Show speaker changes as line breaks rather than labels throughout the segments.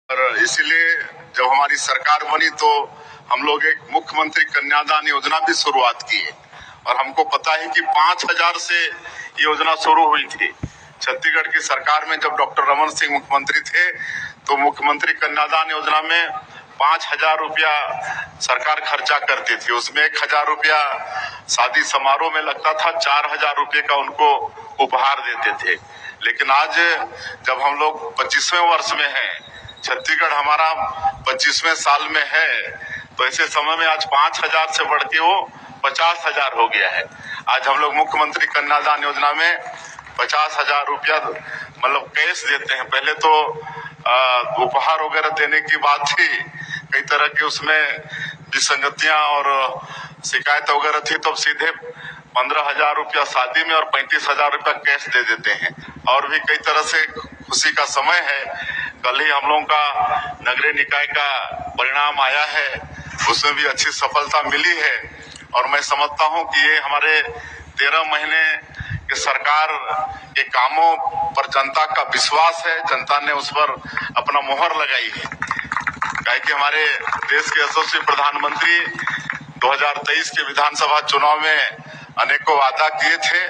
और इसीलिए जब हमारी सरकार बनी तो हम लोग एक मुख्यमंत्री कन्यादान योजना भी शुरुआत की है। और हमको पता है कि 5,000 से योजना शुरू हुई थी। छत्तीसगढ़ की सरकार में जब डॉक्टर रमन सिंह मुख्यमंत्री थे तो मुख्यमंत्री कन्यादान योजना में 5,000 रुपया सरकार खर्चा करती थी। उसमें 1,000 रुपया शादी समारोह में लगता था, 4,000 रुपये का उनको उपहार देते थे। लेकिन आज जब हम लोग 25वें वर्ष में हैं, छत्तीसगढ़ हमारा 25वें साल में है, तो ऐसे समय में आज 5,000 से बढ़ के वो 50,000 हो गया है। आज हम लोग मुख्यमंत्री कन्यादान योजना में 50,000 रुपया मतलब कैश देते हैं। पहले तो उपहार वगैरह देने की बात थी, कई तरह की उसमें विसंगतियां और शिकायत वगैरह थी, तो सीधे 15,000 रुपया शादी में और 35,000 रुपया कैश दे देते हैं। और भी कई तरह से खुशी का समय है। कल ही हम लोगों का नगरीय निकाय का परिणाम आया है, उसमें भी अच्छी सफलता मिली है। और मैं समझता हूं कि ये हमारे 13 महीने के सरकार के कामों पर जनता का विश्वास है। जनता ने उस पर अपना मोहर लगाई है। काहे कि हमारे देश के यशस्वी प्रधानमंत्री 2023 के विधानसभा चुनाव में अनेकों वादा किए थे।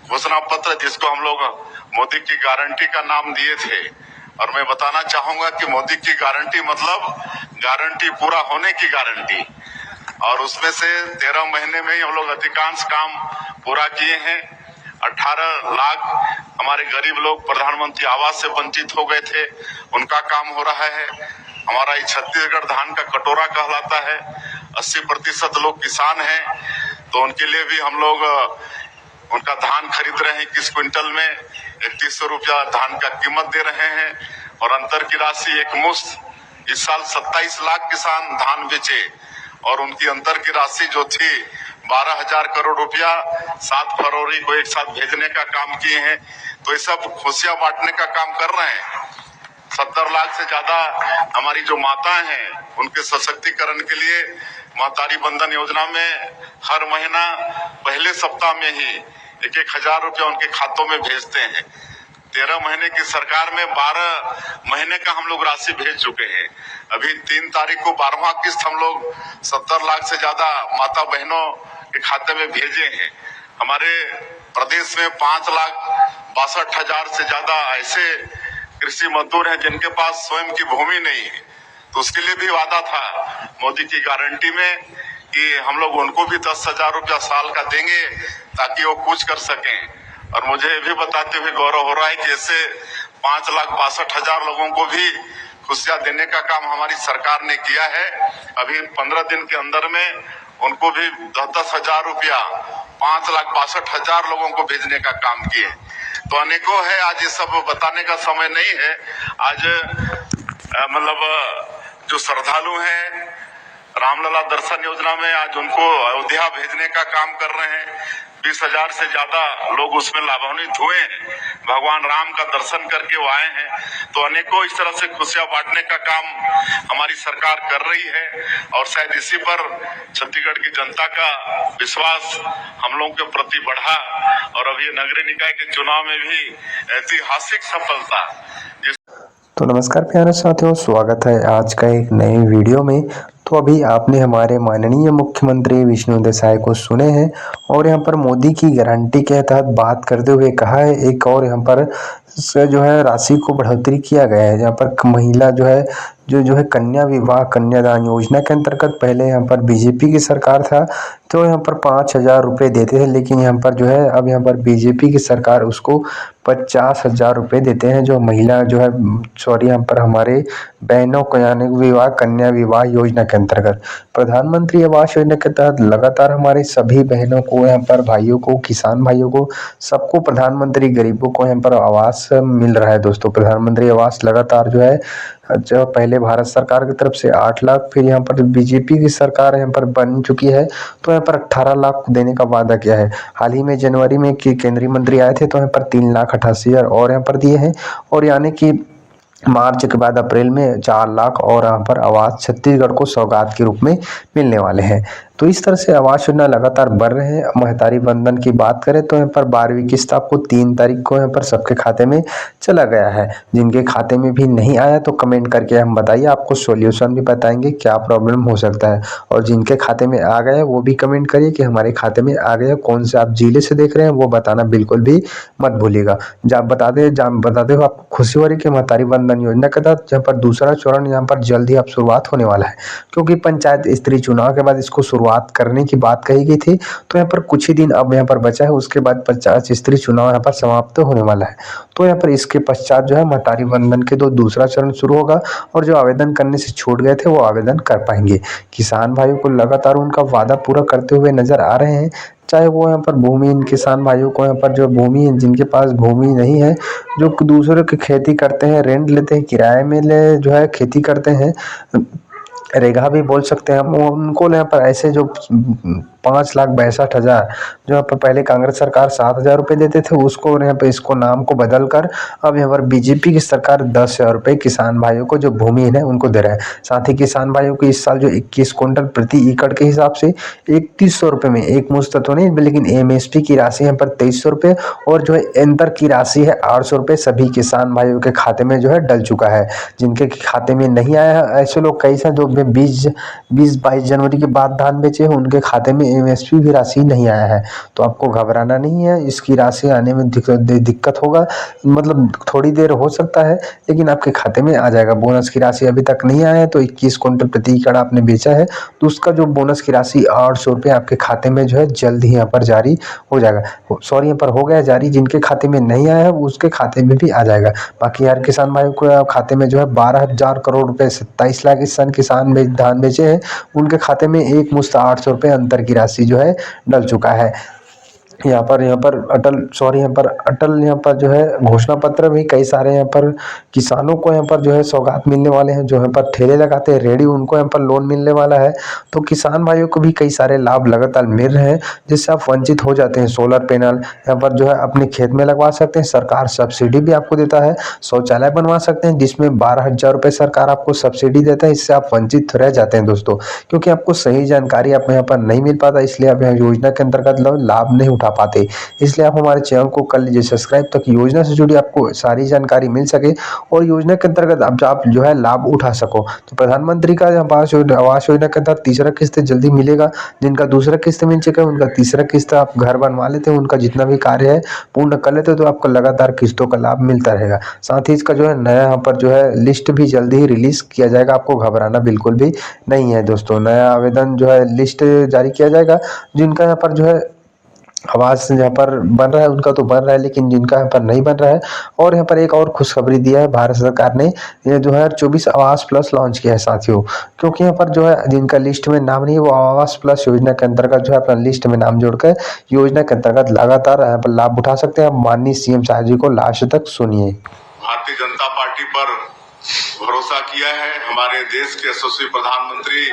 घोषणा पत्र जिसको हम लोग मोदी की गारंटी का नाम दिए थे। और मैं बताना चाहूंगा कि मोदी की गारंटी मतलब गारंटी पूरा होने की गारंटी। और उसमें से 13 महीने में ही हम लोग अधिकांश काम पूरा किए हैं। 18 लाख हमारे गरीब लोग प्रधानमंत्री आवास से वंचित हो गए थे, उनका काम हो रहा है। हमारा ये छत्तीसगढ़ धान का कटोरा कहलाता है। 80% लोग किसान हैं, तो उनके लिए भी हम लोग उनका धान खरीद रहे हैं। 21 क्विंटल में 3100 रुपया धान का कीमत दे रहे हैं। और अंतर की राशि एक मुश्त इस साल 27 लाख किसान धान बेचे और उनकी अंतर की राशि जो थी 12,000 करोड़ रुपया 7 फरवरी को एक साथ भेजने का काम किए हैं। तो ये सब खुशियां बांटने का काम कर रहे हैं। 70 लाख से ज्यादा हमारी जो माताएं हैं उनके सशक्तिकरण के लिए महतारी बंधन योजना में हर महीना पहले सप्ताह में ही 1,000 रुपया उनके खातों में भेजते हैं। 13 महीने की सरकार में 12 महीने का हम लोग राशि भेज चुके हैं। अभी 3 तारीख को 12वां किस्त हम लोग 70 लाख से ज्यादा माता बहनों के खाते में भेजे हैं। हमारे प्रदेश में 5,62,000 से ज्यादा ऐसे कृषि मजदूर हैं जिनके पास स्वयं की भूमि नहीं है। तो उसके लिए भी वादा था मोदी की गारंटी में कि हम लोग उनको भी 10,000 रुपया साल का देंगे ताकि वो कुछ कर सकें। और मुझे भी बताते हुए गौरव हो रहा है कि ऐसे 5,62,000 लोगों को भी खुशियां देने का काम हमारी सरकार ने किया है। अभी 15 दिन के अंदर में उनको भी 10,000 रुपया 5,62,000 लोगों को भेजने का काम किए। तो अनेकों है, आज ये सब बताने का समय नहीं है। आज मतलब जो श्रद्धालु हैं रामलला दर्शन योजना में आज उनको अयोध्या भेजने का काम कर रहे हैं। 20,000 से ज्यादा लोग उसमें लाभान्वित हुए हैं। भगवान राम का दर्शन करके वो आए हैं। तो अनेकों इस तरह से खुशियां बांटने का काम हमारी सरकार कर रही है। और शायद इसी पर छत्तीसगढ़ की जनता का विश्वास हम लोगों के प्रति बढ़ा। और अभी नगरीय निकाय के चुनाव में भी ऐतिहासिक सफलता।
तो नमस्कार प्यारे साथियों, स्वागत है आज का एक नए वीडियो में। तो अभी आपने हमारे माननीय मुख्यमंत्री विष्णुदेव साय को सुने हैं और यहाँ पर मोदी की गारंटी के तहत बात करते हुए कहा है एक और यहाँ पर जो है राशि को बढ़ोतरी किया गया है। यहाँ पर महिला जो है कन्या विवाह कन्यादान योजना के अंतर्गत पहले यहाँ पर बीजेपी की सरकार था तो यहाँ पर 5,000 रुपये देते थे, लेकिन यहाँ पर जो है अब यहाँ पर बीजेपी की सरकार उसको 50,000 रुपये देते हैं। जो महिला जो है यहाँ पर हमारे बहनों को यानी विवाह कन्या विवाह योजना के अंतर्गत प्रधानमंत्री आवास योजना के तहत लगातार हमारे सभी बहनों को यहाँ पर भाइयों को किसान भाइयों को सबको प्रधानमंत्री गरीबों को यहाँ पर आवास मिल रहा है। दोस्तों प्रधानमंत्री आवास लगातार जो है जो पहले भारत सरकार की तरफ से 8 लाख, फिर यहाँ पर बीजेपी की सरकार यहाँ पर बन चुकी है तो यहाँ पर 18 लाख देने का वादा किया है। हाल ही में जनवरी में केंद्रीय मंत्री आए थे तो यहाँ पर 3,88,000 और यहाँ पर दिए हैं। और यानी कि मार्च के बाद अप्रैल में 4 लाख और यहाँ पर आवास छत्तीसगढ़ को सौगात के रूप में मिलने वाले हैं। तो इस तरह से आवास योजना लगातार बढ़ रहे हैं। महतारी बंधन की बात करें तो यहाँ पर 12वीं किस्त आपको 3 तारीख को यहाँ पर सबके खाते में चला गया है। जिनके खाते में भी नहीं आया तो कमेंट करके हम बताइए, आपको सॉल्यूशन भी बताएंगे क्या प्रॉब्लम हो सकता है। और जिनके खाते में आ गया वो भी कमेंट करिए कि हमारे खाते में आ गया। कौन से आप जिले से देख रहे हैं वो बताना बिल्कुल भी मत भूलिएगा। जब बताते हो आपको खुशी हो रही कि महतारी बंधन योजना के तहत यहाँ पर दूसरा चरण यहाँ पर जल्द ही अब शुरुआत होने वाला है, क्योंकि पंचायत स्तरीय चुनाव के बाद इसको शुरुआत करने की बात कही गई थी। तो यहाँ पर कुछ ही दिन अब यहाँ पर बचा है, उसके बाद पंचायत स्तरीय चुनाव यहाँ पर समाप्त होने वाला है। तो यहाँ पर इसके पश्चात जो है महतारी बंधन के दूसरा चरण शुरू होगा और जो आवेदन करने से छूट गए थे वो आवेदन कर पाएंगे। किसान भाइयों को लगातार उनका वादा पूरा करते हुए नजर आ रहे हैं, चाहे वो यहाँ पर भूमिहीन किसान भाइयों को, यहाँ पर जो भूमि जिनके पास भूमि नहीं है, जो दूसरों की खेती करते हैं, रेंट लेते हैं, किराए में ले जो है खेती करते हैं, रेगा भी बोल सकते हैं हम, उनको यहाँ पर ऐसे जो 5,62,000 जो यहाँ पर पहले कांग्रेस सरकार 7,000 रुपये देते थे, उसको यहाँ पे इसको नाम को बदल कर अब यहाँ पर बीजेपी की सरकार 10,000 रुपये किसान भाइयों को जो भूमिहीन है उनको दे रहा है। साथ ही किसान भाइयों को इस साल जो 21 क्विंटल प्रति एकड़ के हिसाब से 3100 रुपये में, एक मुश्त तो नहीं लेकिन एमएसपी की राशि यहाँ पर 2300 रुपये और जो है अंतर की राशि है 800 रुपये सभी किसान भाइयों के खाते में जो है डल चुका है। जिनके खाते में नहीं आया है, ऐसे लोग कई सारे जो 20-22 जनवरी के बाद धान बेचे हैं उनके खाते में एमएसपी भी राशि नहीं आया है। तो आपको घबराना नहीं है, इसकी राशि आने में दिक्कत होगा, मतलब थोड़ी देर हो सकता है लेकिन आपके खाते में आ जाएगा। बोनस की राशि अभी तक नहीं आया है, तो 21 क्विंटल प्रति एकड़ आपने बेचा है तो उसका जो बोनस की राशि 800 रुपये आपके खाते में जो है जल्द ही यहाँ पर जारी हो जाएगा। सॉरी, यहाँ पर हो गया जारी। जिनके खाते में नहीं आया है उसके खाते में भी आ जाएगा। बाकी यार किसान भाइयों को खाते में जो है 12,000 करोड़ रुपए 27 लाख इस सन किसान धान बेचे हैं, उनके खाते में एक मुश्त 800 रुपये अंतर की राशि जो है डल चुका है। यहाँ पर अटल जो है घोषणा पत्र भी कई सारे यहाँ पर किसानों को यहाँ पर जो है सौगात मिलने वाले हैं। जो यहाँ पर ठेले लगाते हैं रेडी, उनको यहाँ पर लोन मिलने वाला है। तो किसान भाइयों को भी कई सारे लाभ लगातार मिल रहे हैं, जिससे आप वंचित हो जाते हैं। सोलर पैनल यहाँ पर जो है अपने खेत में लगवा सकते हैं, सरकार सब्सिडी भी आपको देता है। शौचालय बनवा सकते हैं जिसमें 12,000 रुपये सरकार आपको सब्सिडी देता है। इससे आप वंचित रह जाते हैं दोस्तों, क्योंकि आपको सही जानकारी आप यहाँ पर नहीं मिल पाता, इसलिए आप यहाँ योजना के अंतर्गत लाभ नहीं उठा पाते। इसलिए आप हमारे चैनल को कर लीजिए सब्सक्राइब, ताकि योजना से जुड़ी आपको सारी जानकारी मिल सके और योजना के अंतर्गत आप जो है लाभ उठा सको। तो प्रधानमंत्री का आवास योजना के अंतर्गत तीसरा किस्त जल्दी मिलेगा। जिनका दूसरा किस्त मिल चुका है उनका तीसरा किस्त आप घर बनवा लेते हैं, उनका जितना भी कार्य है पूर्ण कर लेते हैं, तो आपको लगातार किस्तों का लाभ मिलता रहेगा। साथ ही इसका जो है नया यहाँ पर जो है लिस्ट भी जल्दी ही रिलीज किया जाएगा। आपको घबराना बिल्कुल भी नहीं है दोस्तों। नया आवेदन जो है लिस्ट जारी किया जाएगा। जिनका यहाँ पर जो है आवास यहाँ पर बन रहा है उनका तो बन रहा है, लेकिन जिनका यहाँ पर नहीं बन रहा है। और यहाँ पर एक और खुशखबरी दिया है भारत सरकार ने, ये 2024 आवास प्लस लॉन्च किया है साथियों। क्योंकि यहाँ पर जो है जिनका लिस्ट में नाम नहीं है वो आवास प्लस योजना के अंतर्गत जो है अपना लिस्ट में नाम जोड़कर योजना के अंतर्गत लगातार यहाँ पर लाभ उठा सकते हैं। माननीय सीएम साहब जी को लास्ट तक सुनिए।
भारतीय जनता पार्टी पर भरोसा किया है। हमारे देश के यशस्वी प्रधानमंत्री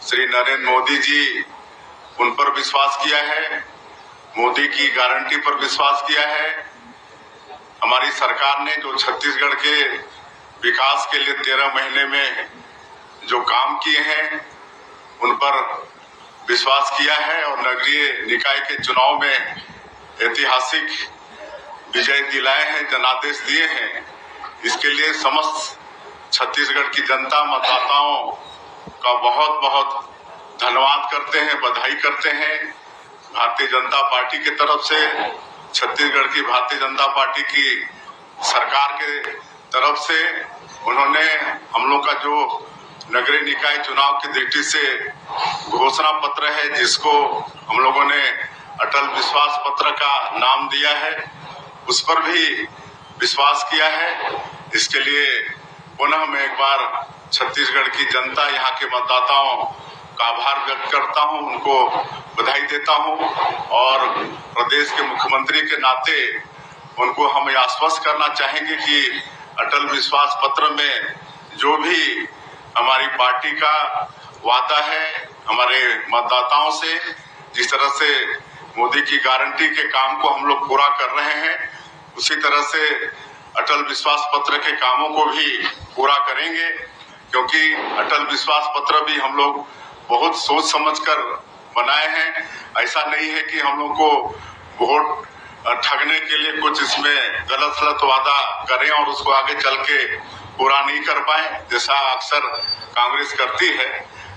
श्री नरेंद्र मोदी जी, उन पर विश्वास किया है। मोदी की गारंटी पर विश्वास किया है। हमारी सरकार ने जो छत्तीसगढ़ के विकास के लिए 13 महीने में जो काम किए हैं उन पर विश्वास किया है और नगरीय निकाय के चुनाव में ऐतिहासिक विजय दिलाए हैं, जनादेश दिए हैं। इसके लिए समस्त छत्तीसगढ़ की जनता, मतदाताओं का बहुत बहुत धन्यवाद करते हैं, बधाई करते हैं। भारतीय जनता पार्टी की तरफ से, छत्तीसगढ़ की भारतीय जनता पार्टी की सरकार के तरफ से उन्होंने हम लोग का जो नगरीय निकाय चुनाव की दृष्टि से घोषणा पत्र है, जिसको हम लोगों ने अटल विश्वास पत्र का नाम दिया है, उस पर भी विश्वास किया है। इसके लिए पुनः मैं एक बार छत्तीसगढ़ की जनता, यहाँ के मतदाताओं का आभार व्यक्त करता हूं, उनको बधाई देता हूं और प्रदेश के मुख्यमंत्री के नाते उनको हम आश्वस्त करना चाहेंगे कि अटल विश्वास पत्र में जो भी हमारी पार्टी का वादा है हमारे मतदाताओं से, जिस तरह से मोदी की गारंटी के काम को हम लोग पूरा कर रहे हैं, उसी तरह से अटल विश्वास पत्र के कामों को भी पूरा करेंगे। क्योंकि अटल विश्वास पत्र भी हम लोग बहुत सोच समझकर बनाए हैं। ऐसा नहीं है कि हम लोग को वोट ठगने के लिए कुछ इसमें गलत वादा करें और उसको आगे चल के पूरा नहीं कर पाए, जैसा अक्सर कांग्रेस करती है।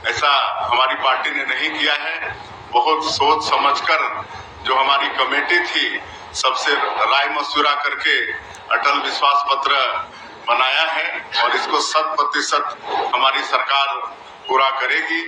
ऐसा हमारी पार्टी ने नहीं किया है। बहुत सोच समझकर जो हमारी कमेटी थी सबसे राय मशवरा करके अटल विश्वास पत्र बनाया है और इसको 100% हमारी सरकार पूरा करेगी।